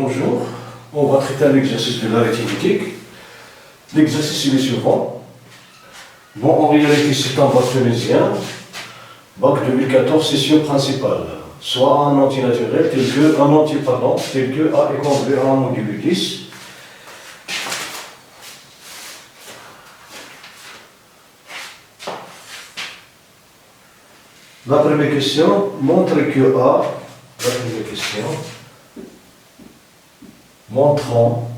Bonjour, on va traiter un exercice de l'arithmétique. L'exercice est le suivant. Bon, en réalité, c'est un bac tunisien, bac 2014, session principale. Soit un entier naturel, tel que, un entier pardon, tel que A est congrue à 1 modulo 10. La première question montre que A, la première question, montrant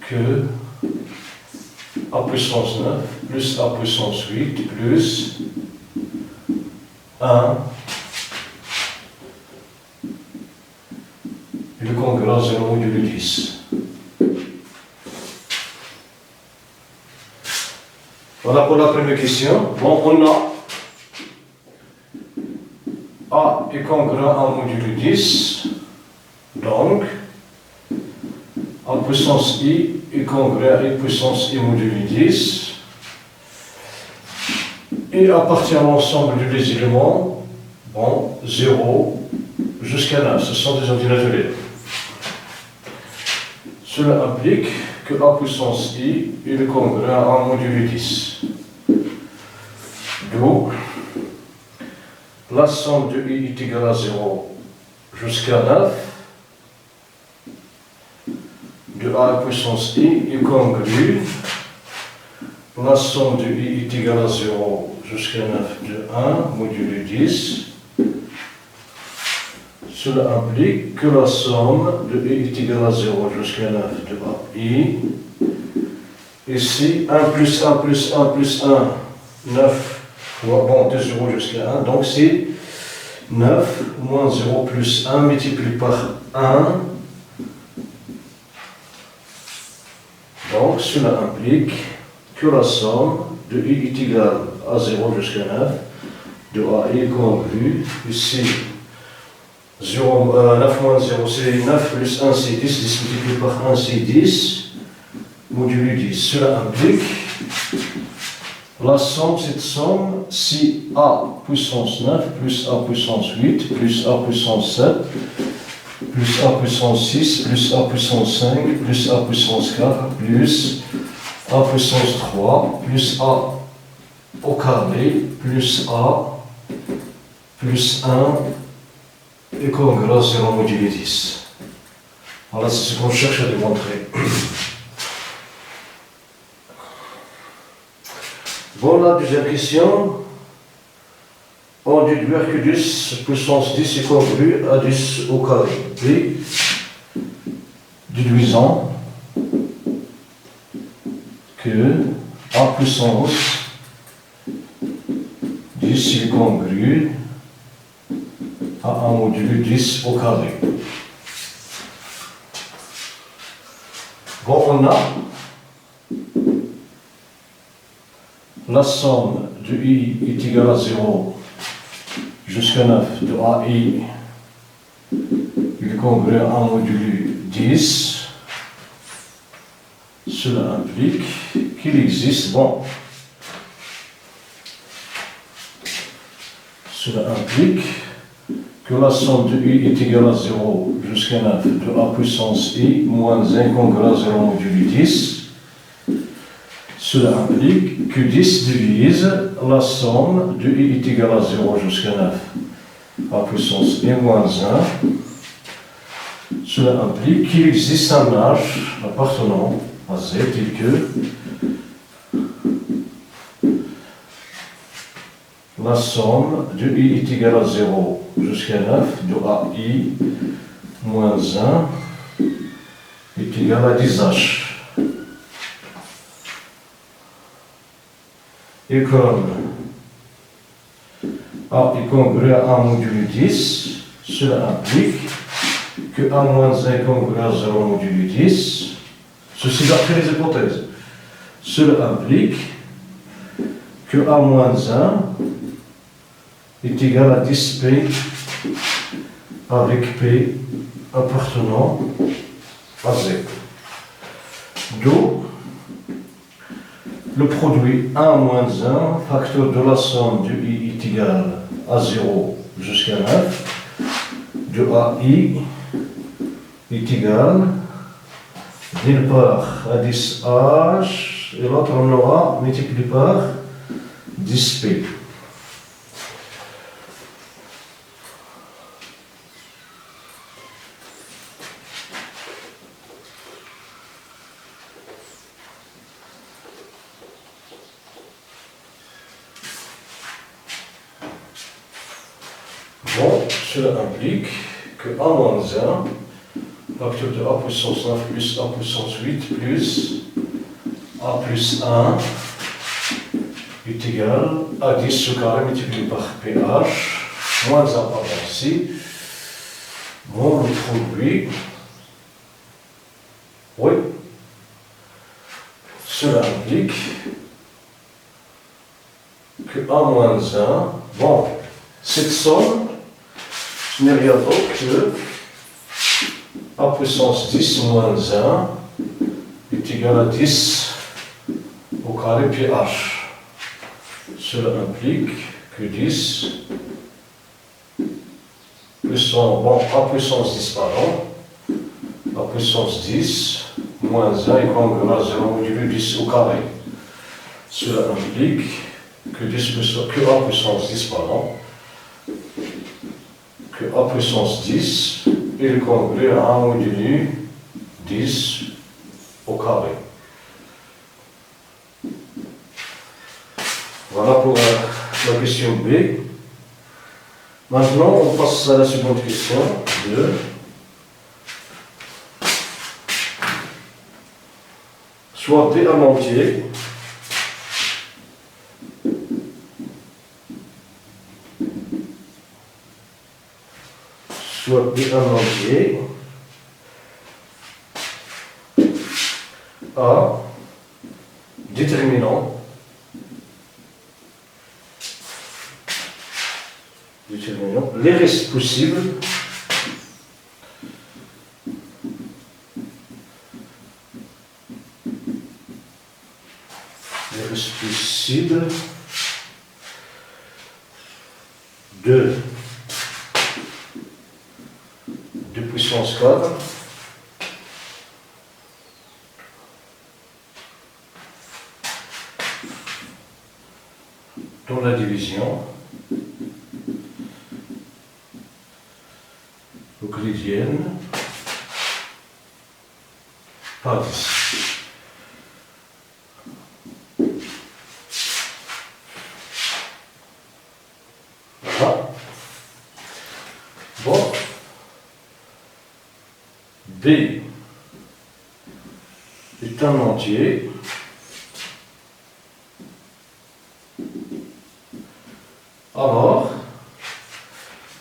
que A puissance 9 plus A puissance 8 plus 1 est le congruent à 0 modulo 10. Voilà pour la première question. Bon, on a A est congruent à 1 modulo 10, donc A puissance I est congruent à I puissance I modulo 10. Et appartient à l'ensemble des éléments, bon, 0 jusqu'à 9, ce sont des entiers naturels. Cela implique que A puissance I est le congruent à 1 modulo 10. D'où la somme de I est égale à 0 jusqu'à 9 de A puissance I est congrue. La somme de I est égale à 0 jusqu'à 9 de 1 modulo 10. Cela implique que la somme de I est égale à 0 jusqu'à 9 de AI. Ici, 1 plus 1 plus 1 plus 1, 9. Bon, de 0 jusqu'à 1, donc c'est 9 moins 0 plus 1 multiplié par 1. Donc cela implique que la somme de I est égale à 0 jusqu'à 9 de AI est congrue. Ici, 9 moins 0 c'est 9 plus 1 c'est 10, 10 multiplié par 1 c'est 10, modulo 10. Cela implique la somme, cette somme, si A puissance 9 plus A puissance 8 plus A puissance 7 plus A puissance 6 plus A puissance 5 plus A puissance 4 plus A puissance 3 plus A au carré plus A plus 1 est congruent à 0 modulo 10. Voilà, c'est ce qu'on cherche à démontrer. Bon, la deuxième question, on déduire que 10 puissance 10 est congru à 10 au carré. Puis, déduisons que A puissance 10 est congru à 1 modulo 10 au carré. Bon, on a la somme de I est égale à 0 jusqu'à 9 de AI, il est congruent à 1 modulo 10. Cela implique qu'il existe, bon, cela implique que la somme de I est égale à 0 jusqu'à 9 de A puissance I moins 1 congruent à 0 modulo 10. Cela implique que 10 divise la somme de I est égale à 0 jusqu'à 9 A puissance I moins 1. Cela implique qu'il existe un H appartenant à Z tel que la somme de I est égale à 0 jusqu'à 9 de AI moins 1 est égal à 10H. Et comme A est congruent à 1 modulo 10, cela implique que A moins 1 est congruent à 0 modulo 10. Ceci d'après les hypothèses. Cela implique que A moins 1 est égal à 10P avec P appartenant à Z. D'où le produit 1 moins 1, facteur de la somme de I est égal à 0 jusqu'à 9, de AI est égal d'une part à 10h et l'autre on aura multiplié par 10p. Bon, cela implique que a moins 1, facteur de a puissance 9 plus a puissance 8 plus a plus 1 est égal à 10 au carré multiplié par ph, moins 1 par ici. Bon, on le trouve lui. Oui. Cela implique que a moins 1, bon, cette somme n'est rien d'autre que a puissance 10 moins 1 est égal à 10 au carré pi h. Cela implique que 10 plus bon, a puissance 10 pardon, a puissance 10 moins 1 est congruent à 0 modulo 10 au carré. Cela implique que 10 que a puissance 10 pardon, que a puissance 10 est congruent à 1 modulo 10 au carré. Voilà pour la question B. Maintenant, on passe à la seconde question. 2. Soit B en entier soit B en entier A déterminant les restes possibles de puissance 4 dans la division euclidienne par 10. Voilà. Bon. B est un entier alors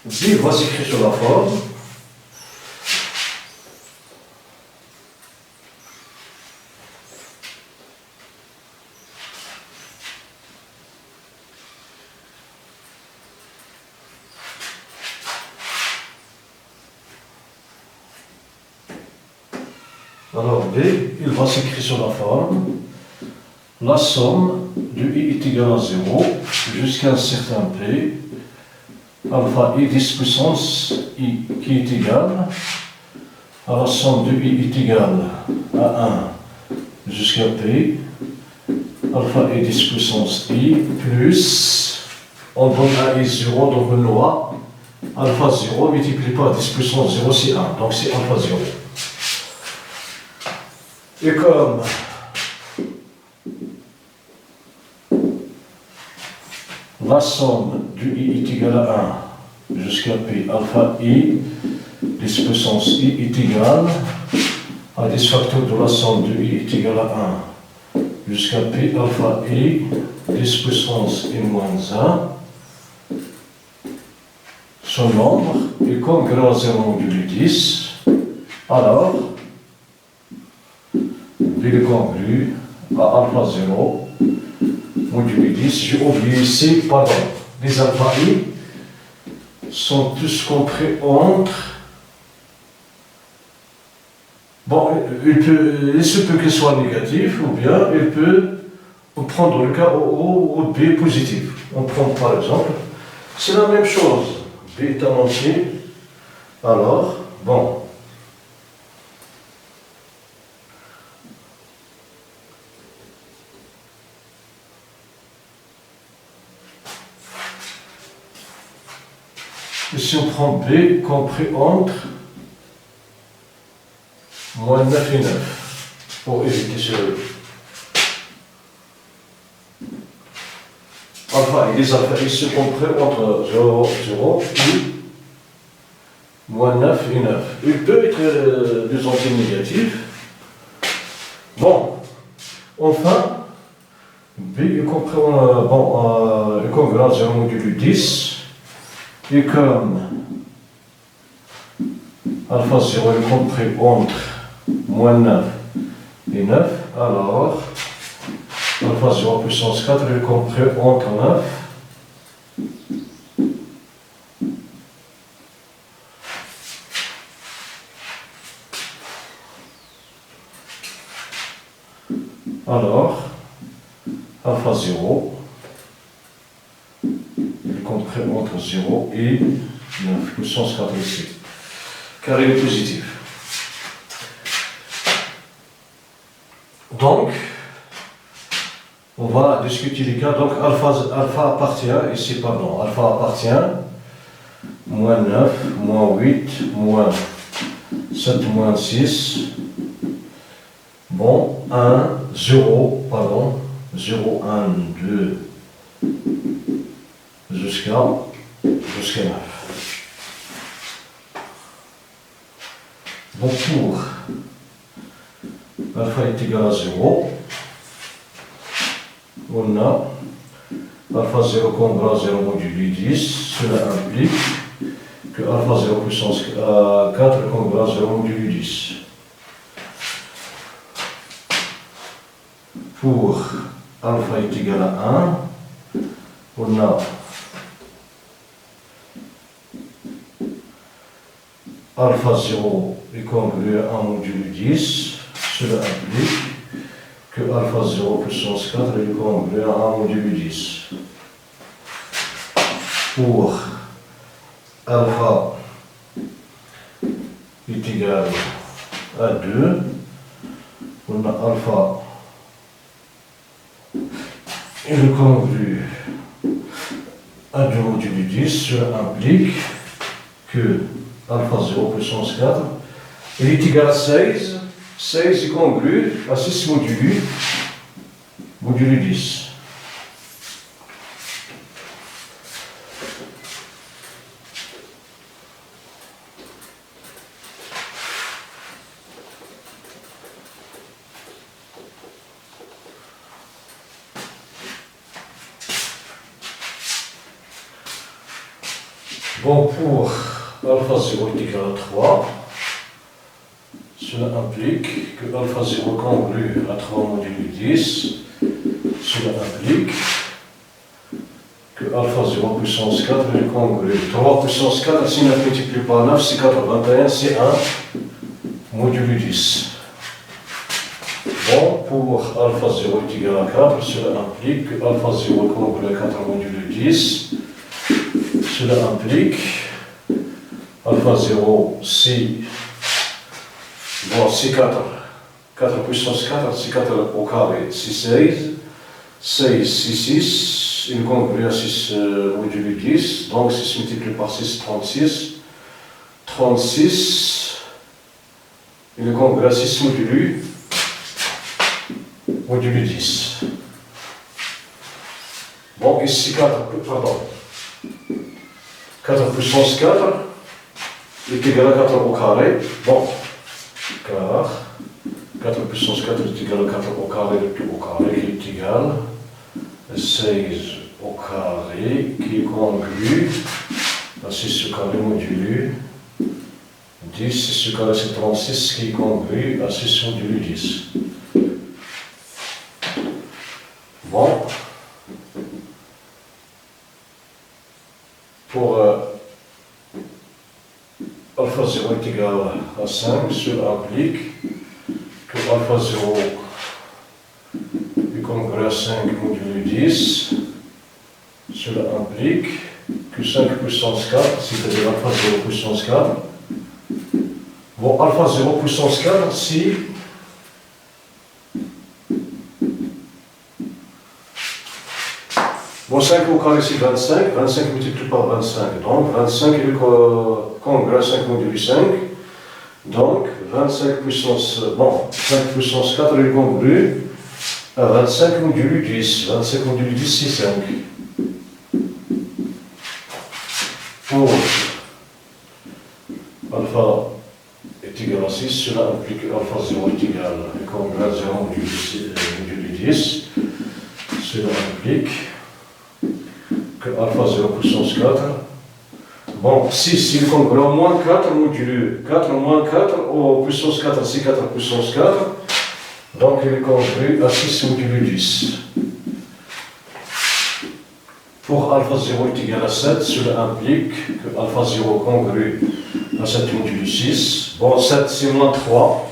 B va s'écrire sur la forme alors B, il va s'écrire sur la forme la somme de I est égal à 0 jusqu'à un certain P, alpha I 10 puissance I qui est égal à la somme de I est égal à 1 jusqu'à P, alpha I 10 puissance I plus, on donne à I 0, donc on aura alpha 0 multiplié par 10 puissance 0, c'est 1, donc c'est alpha 0. Et comme la somme du I est égal à 1 jusqu'à P alpha I 10 puissance I est égal à 10 facteurs de la somme du I est égal à 1 jusqu'à P alpha I 10 puissance I moins 1. Ce nombre est congruent à 0 modulo 10, alors il est congru à alpha 0 modulo 10. J'ai oublié ici, pardon, les alpha I sont tous compris entre. Bon, il se peut qu'il soit négatif ou bien il peut prendre le cas au B positif. On prend par exemple, c'est la même chose. B est un entier, alors, bon, Et si on prend B compris entre moins 9 et 9, pour éviter ce... Enfin, les alpha ils se compris entre 0, 0 et moins 9 et 9. Il peut être des entiers négatifs. Bon, enfin, B est compris est congruent à 0 modulo 10. Et comme alpha 0 est compris entre moins 9 et 9, alors alpha 0 puissance 4 est compris entre 9 alors alpha 0 est compris entre 0 et 9 puissance 4 ici, car il est positif. Donc, on va discuter les cas. Donc, alpha appartient, ici, pardon, alpha appartient moins 9, moins 8, moins 7, moins 6. Bon, 1, 0, pardon, 0, 1, 2, jusqu'à 9. Donc, pour alpha est égal à 0, on a alpha 0 congruent à 0 modulo 10, cela implique que alpha 0 puissance 4 est congruent à 0 modulo 10. Pour alpha est égal à 1, on a alpha 0 est congruent à 1 modulo 10, cela implique que alpha 0 puissance 4 est congruent à 1 modulo 10. Pour alpha est égal à 2, on a alpha est congruent à 2 modulo 10, cela implique que alpha 0 puissance 4 est égal à 16. 16 est congruent à 6 modulo 10. Bon, pour alpha 0 est égal à 3, cela implique que alpha 0 congruent à 3 modulo 10, cela implique que alpha 0 puissance 4 est congruent. 3 puissance 4, si 9 multiplié par 9, c'est 81, c'est 1 modulo 10. Bon, pour alpha 0 est égal à 4, cela implique que alpha 0 congruent à 4 modulo 10, cela implique alpha 0, c'est bon, c'est 4. 4 puissance 4, c'est 4 au carré, c'est 16. 16, c'est 6. Il congruent à 6 modulo 10. Donc 6 multiplié par 6, 36. 36. Il congruent à 6 modulo 10. Bon, ici 4, pardon. 4 puissance 4 est égal à 4 au carré. Bon, car 4 puissance 4 est égal à 4 au carré, le tout au carré qui est égal à 16 au carré qui est congruent à 6 au carré modulo 10. 6 au carré c'est 36 qui est congruent à 6 modulo 10. Bon. Pour alpha 0 est égal à 5, cela implique que alpha 0 est congruent à 5 modulo 10. Cela implique que 5 puissance 4, c'est-à-dire alpha 0 puissance 4. Bon, alpha 0 puissance 4, si bon, 5 au carré c'est 25, 25 multiplié par 25, donc 25 est le congrès 5 modulo 5, donc 25 puissance, bon, 5 puissance 4 est le congrès à 25 modulo 10, 25 modulo 10 c'est 5. Pour alpha est égal à 6, cela implique que alpha 0 est égal à congrès 0 modulo 10, cela implique que alpha 0 puissance 4, bon, 6, il congrès au moins 4 modulo 4 moins 4, au puissance 4 c'est 4 puissance 4, donc il est congrès à 6 modulo 10. Pour alpha 0 est égal à 7, cela implique que alpha 0 congrès à 7 modulo 6. Bon, 7 c'est moins 3.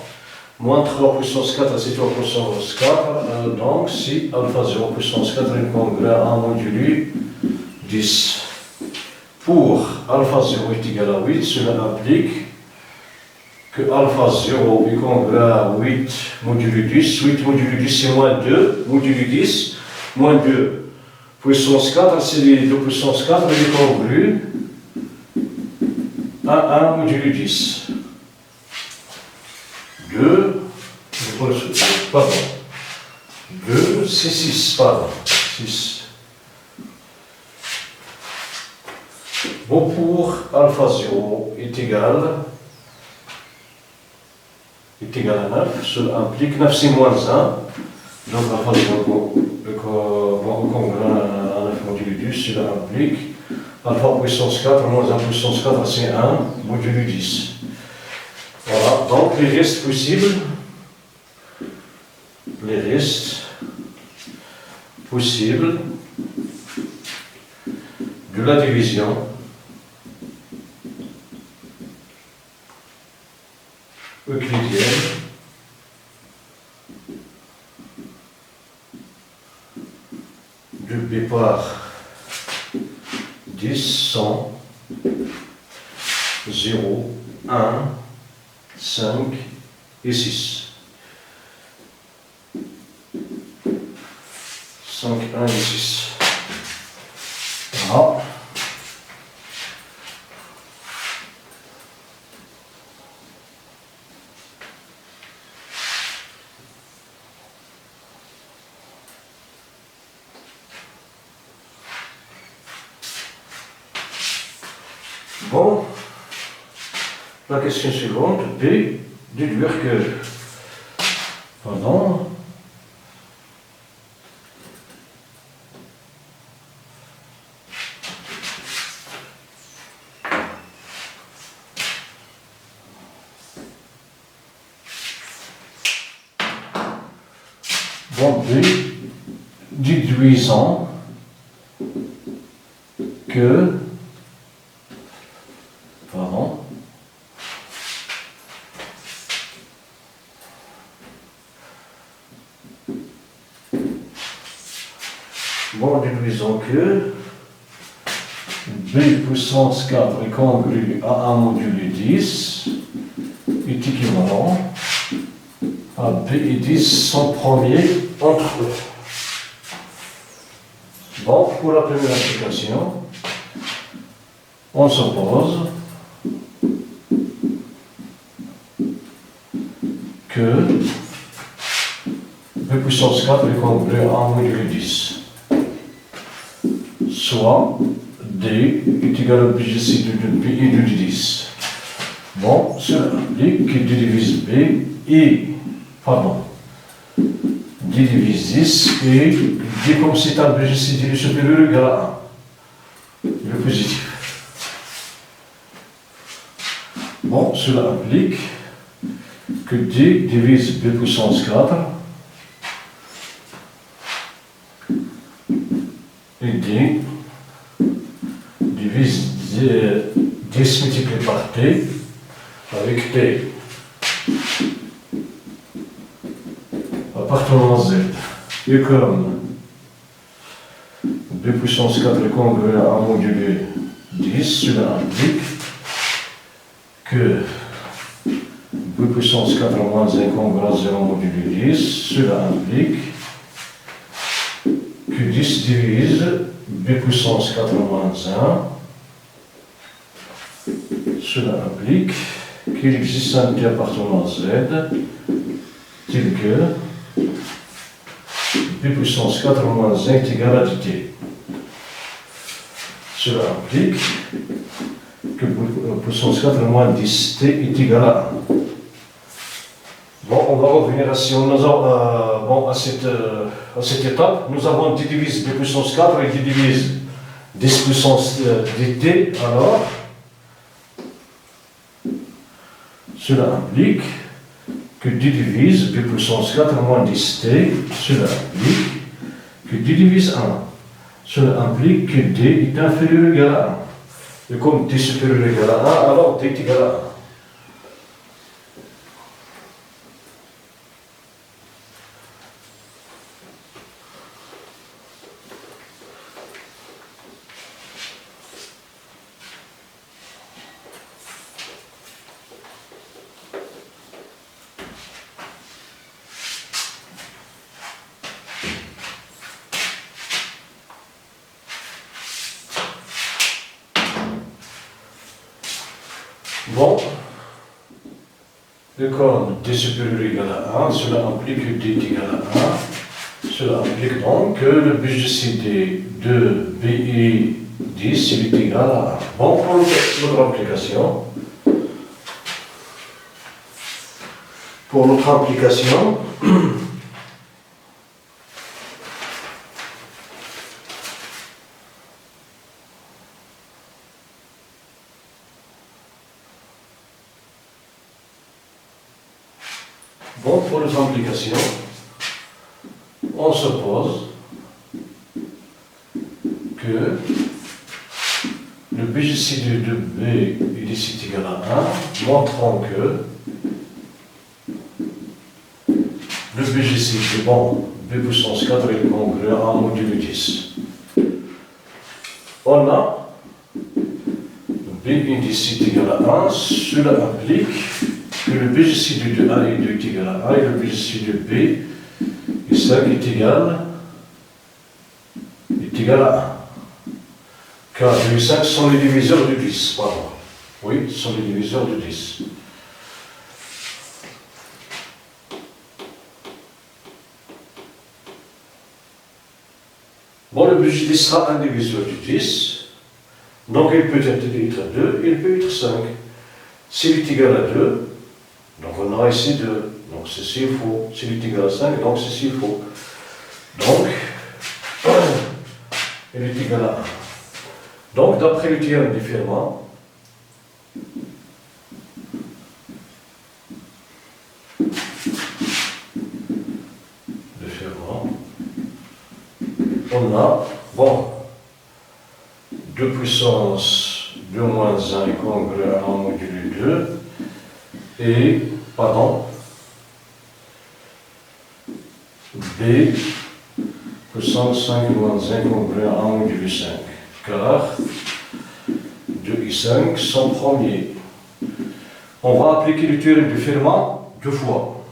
Moins 3 puissance 4 c'est 3 puissance 4. Donc, si alpha 0 puissance 4 est congrès à 1 modulo 10. Pour alpha 0 est égal à 8, cela implique que alpha 0 est congrès à 8 modulo 10. 8 modulo 10 c'est moins 2 modulo 10. Moins 2. Puissance 4, c'est les 2 puissance 4, il est congrès à 1 modulo 10. 2, pardon, 2, c'est 6, pardon, 6. Bon, pour alpha 0 est égal à 9, cela implique 9 c'est moins 1, donc alpha 0 congrès à 9 modulo 10, cela implique alpha puissance 4 moins 1 puissance 4 c'est 1 modulo 10. Voilà, donc les restes possibles, de la division euclidienne de B par 10, 100, 0, 1, 5 et 6. 5, 1 et 6. Voilà. Bon, la question suivante, B, déduire que, pardon, bon, B, déduisant que, pardon, bon, déduisons que B puissance 4 est congrès à 1 modulo 10 est équivalent à B et 10 sont premiers entre eux. Bon, pour la première application, on suppose que B puissance 4 est congrès à 1 modulo 10. Soit D est égal à BGC de B et de 10. Bon, cela implique que D divise B et, pardon, D divise 10 et D comme c'est un BGC D supérieur égal à 1. Le positif. Bon, cela implique que D divise B puissance 4 et D divise 10 multiplié par T avec T appartenant à Z. Et comme B puissance 4 est congrès à 1 modulo 10, cela implique que B puissance 4 moins 1 congrès à 0 modulo 10, cela implique que 10 divise b puissance 4 moins 1. Cela implique qu'il existe un t appartenant à z tel que b puissance 4 moins 1 est égal à dt. Cela implique que puissance 4 moins 10t est égal à 1. Bon, on va revenir à, à cette étape. Nous avons d divise b puissance 4 et d divise 10 puissance dt. Alors, cela implique que d divise b puissance 4 moins 10t, cela implique que d divise 1. Cela implique que d est inférieur ou égal à 1. Et comme d est supérieur ou égal à 1, alors d est égal à 1. Bon, et comme d supérieur ou égal à 1, cela implique que d est égal à 1. Cela implique donc que le BGCD de BI 10 est égal à 1. Bon, pour notre application, on suppose que le BGCD de B est ici égal à 1, montrant que le BGCD, bon, B puissance 4 est congruent à 1 modulo 10. On a B indice est égal à 1, cela implique que le BGCD de A et 2 est égal à 1 et le BGCD de B et 5 est égal à 1. Car les 5 sont les diviseurs de 10, pardon. Oui, ce sont les diviseurs de 10. Bon, le BGD sera un diviseur de 10. Donc il peut être 2, il peut être 5. S'il est égal à 2, donc on aura ici 2. Donc ceci est faux. S'il est égal à 5, donc ceci est faux. Donc, il est égal à 1. Donc, d'après le théorème de Fermat, on a, bon, 2 puissance 2 moins 1 est congruent à 1 modulo 2, et, pardon, B puissance 5 moins 1 est congruent à 1 modulo 5, car 2 et 5 sont premiers. On va appliquer le théorème de Fermat 2 fois.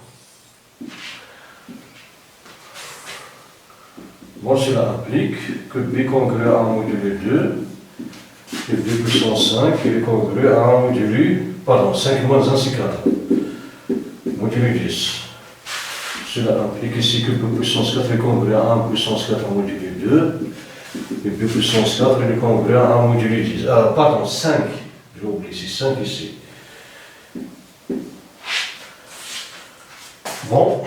Bon, cela implique que B congruent à 1 modulo 2 et B puissance 5 est congruent à 1 modulo, pardon, 5 moins 1 c'est 4, modulo 10. Cela implique ici que B puissance 4 est congruent à 1 puissance 4 modulo 2 et B puissance 4 est congruent à 1 modulo 10. Pardon, 5, j'ai oublié, c'est 5 ici. Bon.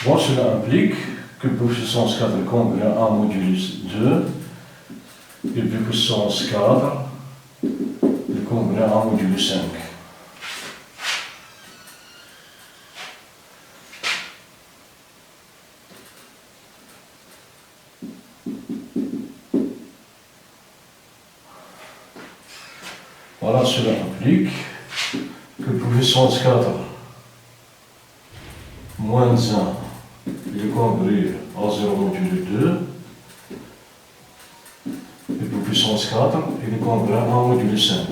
Bon, cela implique que B puissance 4 est congruent à 1 modulo 2 et B puissance 4 est congruent à 1 modulo 5. Voilà, cela implique que B puissance 4 moins 1, il est congru à 0 modulo 2. Et pour puissance 4, il est congru à 1 modulo 5.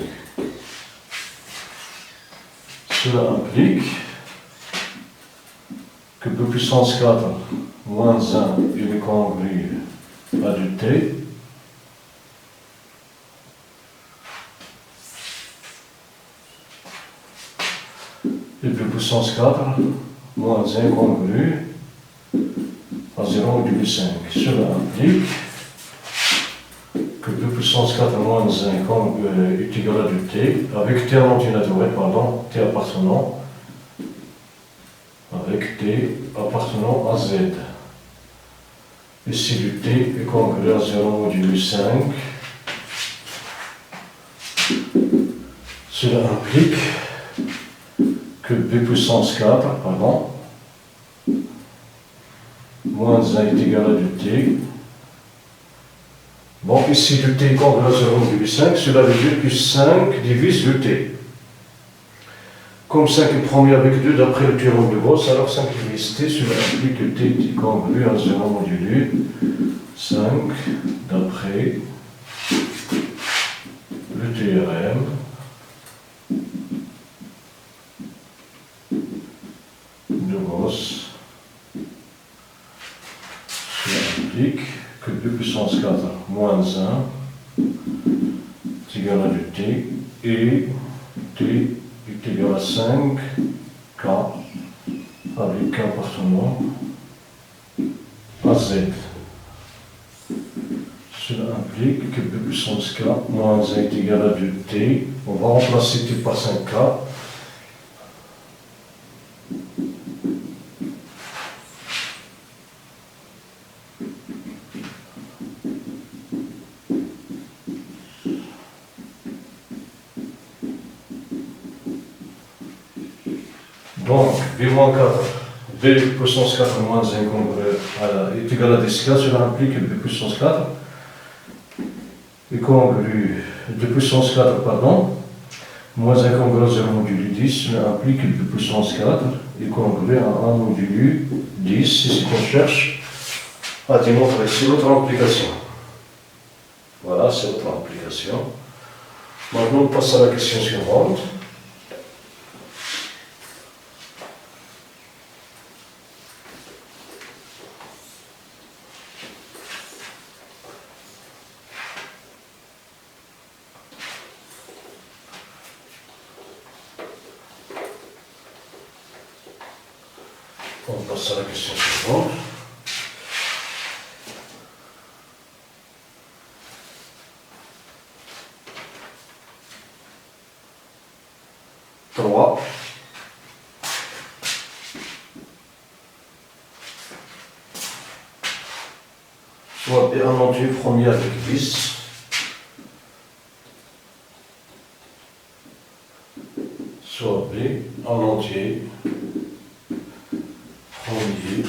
Cela implique que pour puissance 4 moins 1, il est congru à du t. Et puis puissance 4 moins 1 congru à 0 modulo 5. Cela implique que 2 puissance 4 moins 1 est égal à du t, avec t en entier naturel, pardon, t appartenant, avec t appartenant à z. Ici du t est congru à 0 modulo 5. Cela implique que b puissance 4, pardon, moins 1 est égal à du t. Bon, ici du t est congru à 0 modulo 5, cela veut dire que 5 divise du t. Comme 5 est promis avec 2 d'après le théorème de Gauss, alors 5 divise t, cela implique que t est congru à 0 modulo 5 d'après le théorème de Gauss. Cela implique que 2 puissance 4 moins 1 est égal à du t, et t est égal à 5k avec k appartenant à z. Cela implique que b puissance k moins 1 est égal à du t. On va remplacer t par 5k. Donc, b-4, b puissance 4 moins 1 est égal à 10k, cela implique que b puissance 4 est congru, 2 puissance 4, pardon, moins 1 congru à 0 modulo 10, cela implique que b puissance 4 est congru à 1 modulo 10, c'est ce qu'on cherche à démontrer. C'est votre implication. Voilà, c'est votre implication. Maintenant, on passe à la question suivante. On passe à la question suivante. Soit B en entier premier avec 10. Soit B en entier premier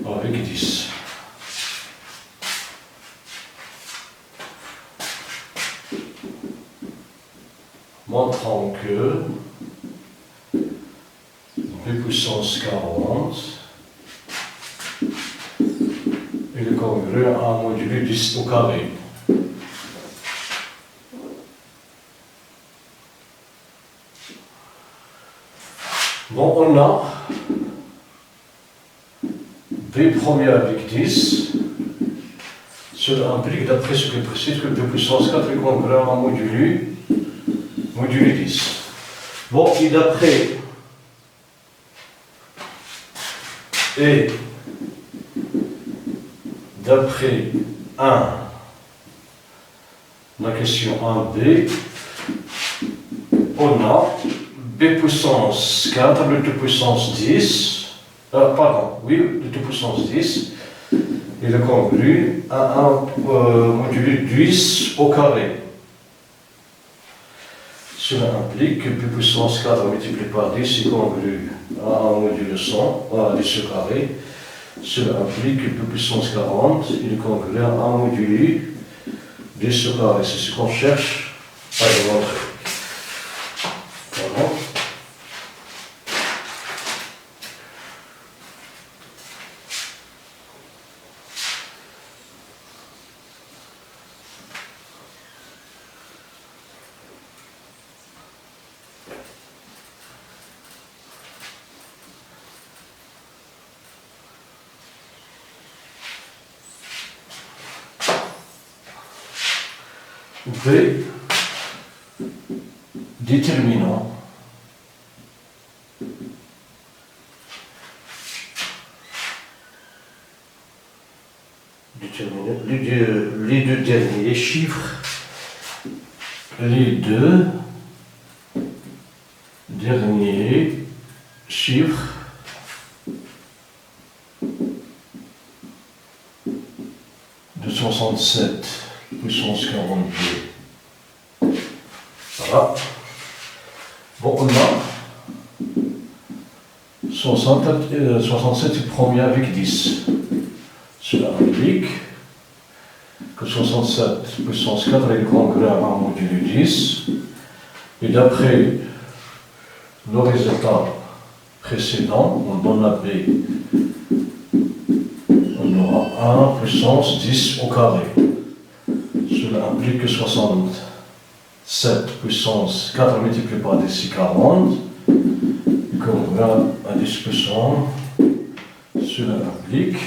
avec 10. Montrant que B puissance 40 est congru à un modulo 10 au carré. Bon, on a B premier avec 10. Cela implique, d'après ce que précise, que B puissance 4 est congru à un modulo 10. Bon, et d'après d'après 1, la question 1b, on a B puissance 4, le tout puissance 10, le tout puissance 10, il est congru à un modulo 10 au carré. Cela implique que B puissance 4 multiplié par 10 est congru à un modulo 100, à 10 au carré. Cela implique que B puissance 40 il est congru à un modulo 10 au carré. C'est ce qu'on cherche à démontrer. Voilà. V déterminant les deux derniers chiffres, de 67 puissance 42. Voilà. Bon, on a 67 est premier avec 10. Cela implique que 67 puissance 4 est congrès à 1 modulo 10. Et d'après le résultat précédent, on donne la B. On aura 1 puissance 10 au carré. Cela implique que 67 puissance 4 multiplié par 10, c'est 40. Et qu'on va à 10 puissance, cela implique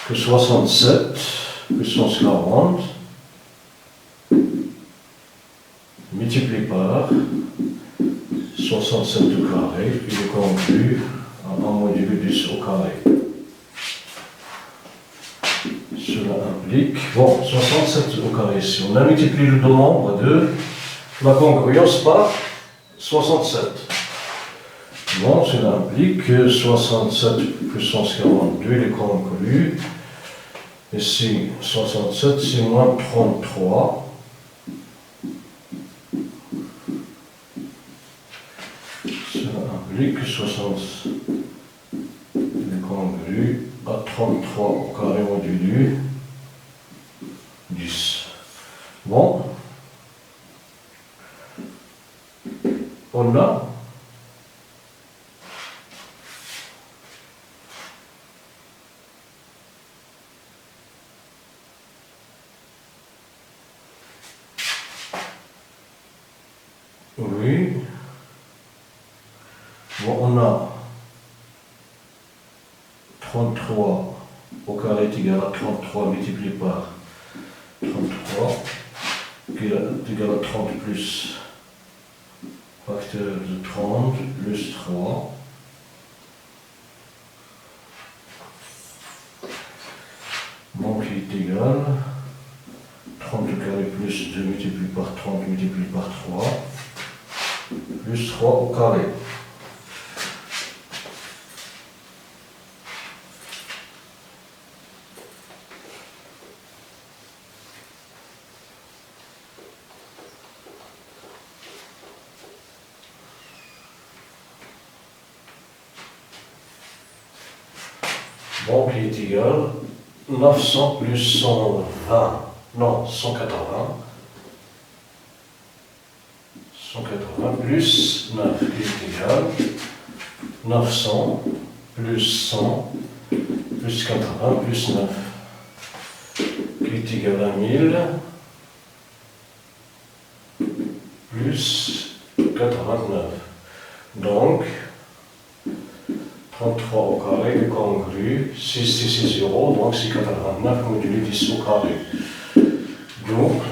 que 67 puissance 40 multiplié par 67 au carré, il est conclu à 1 modulo 10 au carré. Cela implique, bon, 67 au carré ici. On a multiplié le nombre de la congruence par 67. Bon, cela implique que 67 puissance 42 est conclu. Ici, 67, c'est moins 33. Cela implique que 67 est conclu à 33 au carré modulo 10. Bon. On a oui. Bon, on a 33 au carré est égal à 33 multiplié par 33 qui est égal à 30 plus facteur de 30 plus 3. Donc qui est égal à 30 au carré plus 2 multiplié par 30 multiplié par 3 plus 3 au carré. Donc il est égal à 900 plus 120, non, 180. 180 plus 9 qui est égal à 900 plus 100 plus 80 plus 9 qui est égal à 1000 plus 89. Donc 33 au carré est congru, 6 c'est 0, donc c'est 89 modulo 10 au carré. Donc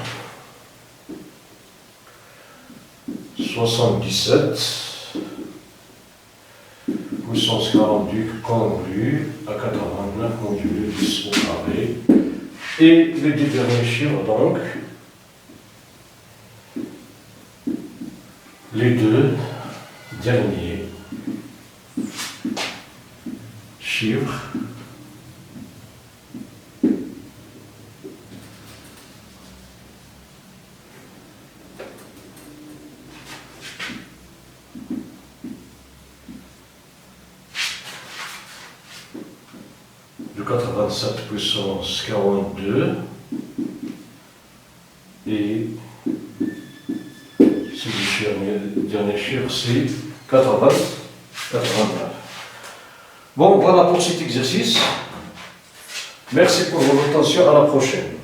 77 puissance 42 congru à 89 modulo 10 au carré. Et les deux derniers chiffres, donc, les deux derniers chiffres de 87 puissance 42 et le dernier chiffre c'est 89. Bon, voilà pour cet exercice. Merci pour votre attention, à la prochaine.